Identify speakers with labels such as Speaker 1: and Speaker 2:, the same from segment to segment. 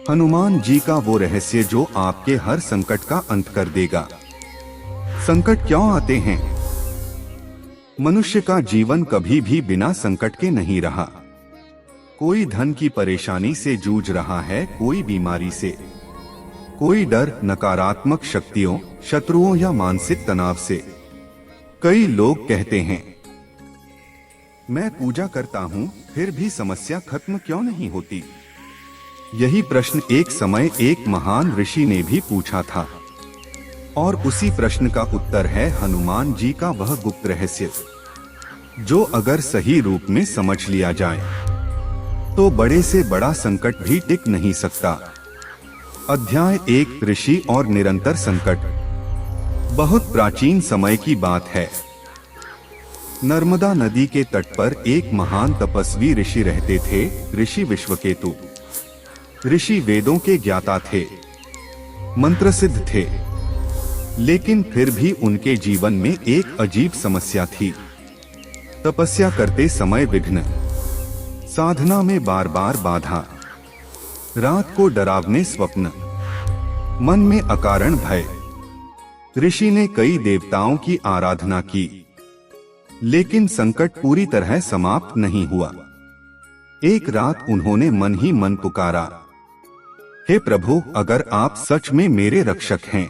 Speaker 1: हनुमान जी का वो रहस्य जो आपके हर संकट का अंत कर देगा। संकट क्यों आते हैं? मनुष्य का जीवन कभी भी बिना संकट के नहीं रहा। कोई धन की परेशानी से जूझ रहा है, कोई बीमारी से, कोई डर, नकारात्मक शक्तियों, शत्रुओं या मानसिक तनाव से। कई लोग कहते हैं, मैं पूजा करता हूँ फिर भी समस्या खत्म क्यों नहीं होती। यही प्रश्न एक समय एक महान ऋषि ने भी पूछा था, और उसी प्रश्न का उत्तर है हनुमान जी का वह गुप्त रहस्य, जो अगर सही रूप में समझ लिया जाए तो बड़े से बड़ा संकट भी टिक नहीं सकता। अध्याय 1, ऋषि और निरंतर संकट। बहुत प्राचीन समय की बात है। नर्मदा नदी के तट पर एक महान तपस्वी ऋषि रहते थे, ऋषि विश्वकेतु। ऋषि वेदों के ज्ञाता थे, मंत्र सिद्ध थे, लेकिन फिर भी उनके जीवन में एक अजीब समस्या थी। तपस्या करते समय विघ्न, साधना में बार बार बाधा, रात को डरावने स्वप्न, मन में अकारण भय। ऋषि ने कई देवताओं की आराधना की, लेकिन संकट पूरी तरह समाप्त नहीं हुआ। एक रात उन्होंने मन ही मन पुकारा, हे प्रभु, अगर आप सच में मेरे रक्षक हैं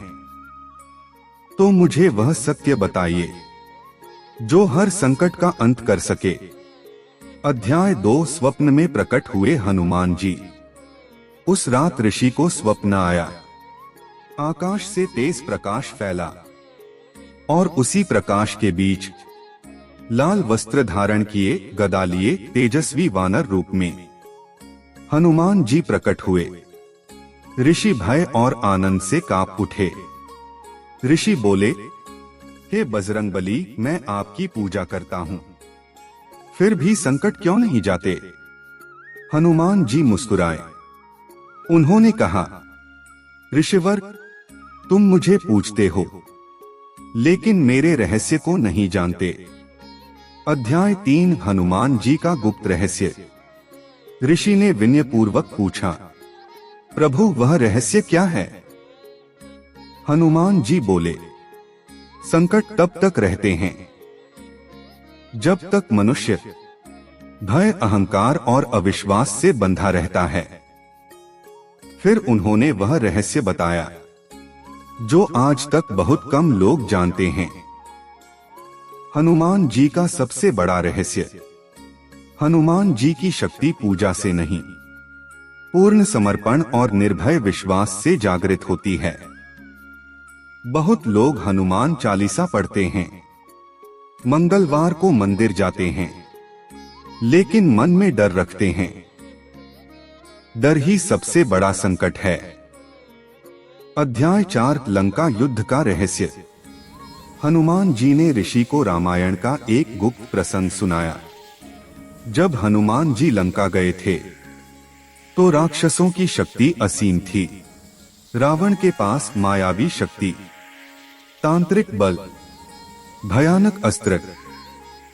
Speaker 1: तो मुझे वह सत्य बताइए जो हर संकट का अंत कर सके। अध्याय 2, स्वप्न में प्रकट हुए हनुमान जी। उस रात ऋषि को स्वप्न आया। आकाश से तेज प्रकाश फैला, और उसी प्रकाश के बीच लाल वस्त्र धारण किए, गदा लिए, तेजस्वी वानर रूप में हनुमान जी प्रकट हुए। ऋषि भय और आनंद से कांप उठे। ऋषि बोले, हे बजरंगबली, मैं आपकी पूजा करता हूँ, फिर भी संकट क्यों नहीं जाते? हनुमान जी मुस्कुराए। उन्होंने कहा, ऋषिवर, तुम मुझे पूछते हो, लेकिन मेरे रहस्य को नहीं जानते। अध्याय 3, हनुमान जी का गुप्त रहस्य। ऋषि ने विनयपूर्वक पूछा, प्रभु, वह रहस्य क्या है? हनुमान जी बोले, संकट तब तक रहते हैं जब तक मनुष्य भय, अहंकार और अविश्वास से बंधा रहता है। फिर उन्होंने वह रहस्य बताया जो आज तक बहुत कम लोग जानते हैं। हनुमान जी का सबसे बड़ा रहस्य, हनुमान जी की शक्ति पूजा से नहीं, पूर्ण समर्पण और निर्भय विश्वास से जागृत होती है। बहुत लोग हनुमान चालीसा पढ़ते हैं, मंगलवार को मंदिर जाते हैं, लेकिन मन में डर रखते हैं। डर ही सबसे बड़ा संकट है। अध्याय 4, लंका युद्ध का रहस्य। हनुमान जी ने ऋषि को रामायण का एक गुप्त प्रसंग सुनाया। जब हनुमान जी लंका गए थे तो राक्षसों की शक्ति असीम थी। रावण के पास मायावी शक्ति, तांत्रिक बल, भयानक अस्त्र।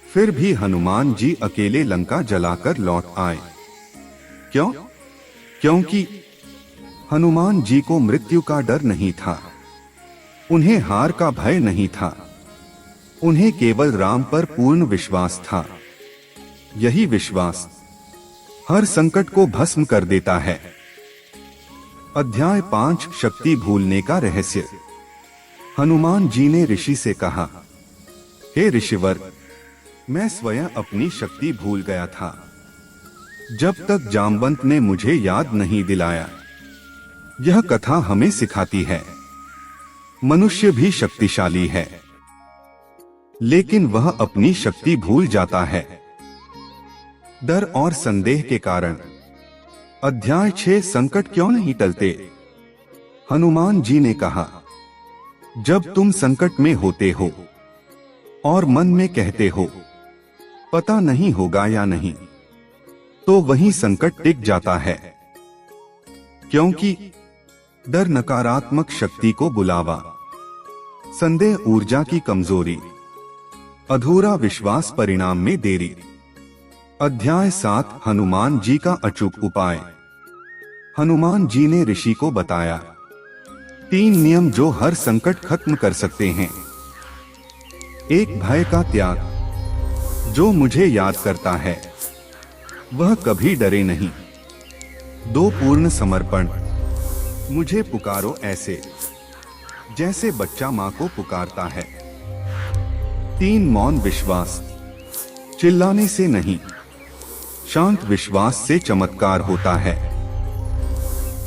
Speaker 1: फिर भी हनुमान जी अकेले लंका जलाकर लौट आए। क्यों? क्योंकि हनुमान जी को मृत्यु का डर नहीं था, उन्हें हार का भय नहीं था, उन्हें केवल राम पर पूर्ण विश्वास था। यही विश्वास हर संकट को भस्म कर देता है। अध्याय 5, शक्ति भूलने का रहस्य। हनुमान जी ने ऋषि से कहा, हे ऋषिवर, मैं स्वयं अपनी शक्ति भूल गया था जब तक जामवंत ने मुझे याद नहीं दिलाया। यह कथा हमें सिखाती है, मनुष्य भी शक्तिशाली है, लेकिन वह अपनी शक्ति भूल जाता है, डर और संदेह के कारण। अध्याय 6, संकट क्यों नहीं टलते। हनुमान जी ने कहा, जब तुम संकट में होते हो और मन में कहते हो पता नहीं होगा या नहीं, तो वही संकट टिक जाता है। क्योंकि डर नकारात्मक शक्ति को बुलावा, संदेह ऊर्जा की कमजोरी, अधूरा विश्वास परिणाम में देरी। अध्याय 7, हनुमान जी का अचूक उपाय। हनुमान जी ने ऋषि को बताया 3 नियम जो हर संकट खत्म कर सकते हैं। 1 भय का त्याग, जो मुझे याद करता है वह कभी डरे नहीं। 2 पूर्ण समर्पण, मुझे पुकारो ऐसे जैसे बच्चा मां को पुकारता है। 3 मौन विश्वास, चिल्लाने से नहीं, शांत विश्वास से चमत्कार होता है।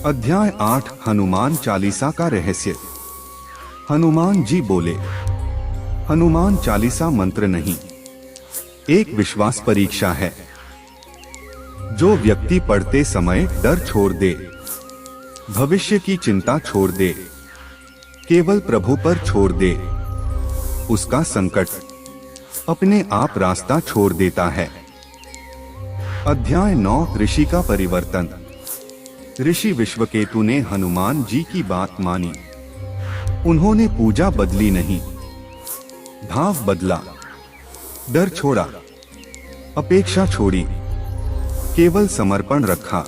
Speaker 1: अध्याय 8 हनुमान चालीसा का रहस्य। हनुमान जी बोले, हनुमान चालीसा मंत्र नहीं, एक विश्वास परीक्षा है। जो व्यक्ति पढ़ते समय डर छोड़ दे, भविष्य की चिंता छोड़ दे, केवल प्रभु पर छोड़ दे, उसका संकट अपने आप रास्ता छोड़ देता है। अध्याय 9 ऋषि का परिवर्तन। ऋषि विश्वकेतु ने हनुमान जी की बात मानी। उन्होंने पूजा बदली नहीं, भाव बदला, डर छोड़ा, अपेक्षा छोड़ी, केवल समर्पण रखा।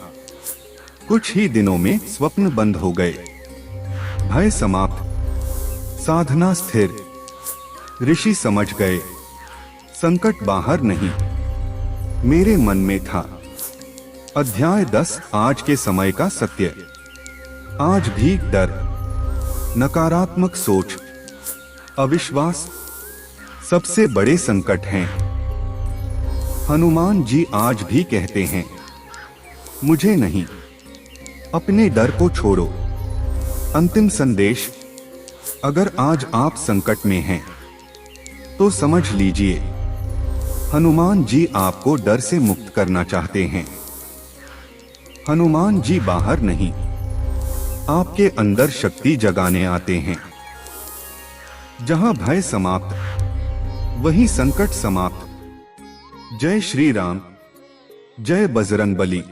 Speaker 1: कुछ ही दिनों में स्वप्न बंद हो गए, भय समाप्त, साधना स्थिर। ऋषि समझ गए, संकट बाहर नहीं, मेरे मन में था। अध्याय 10 आज के समय का सत्य। आज भी डर, नकारात्मक सोच, अविश्वास सबसे बड़े संकट हैं। हनुमान जी आज भी कहते हैं, मुझे नहीं, अपने डर को छोड़ो। अंतिम संदेश, अगर आज आप संकट में हैं तो समझ लीजिए, हनुमान जी आपको डर से मुक्त करना चाहते हैं। हनुमान जी बाहर नहीं, आपके अंदर शक्ति जगाने आते हैं। जहां भय समाप्त, वहीं संकट समाप्त। जय श्री राम, जय बजरंगबली।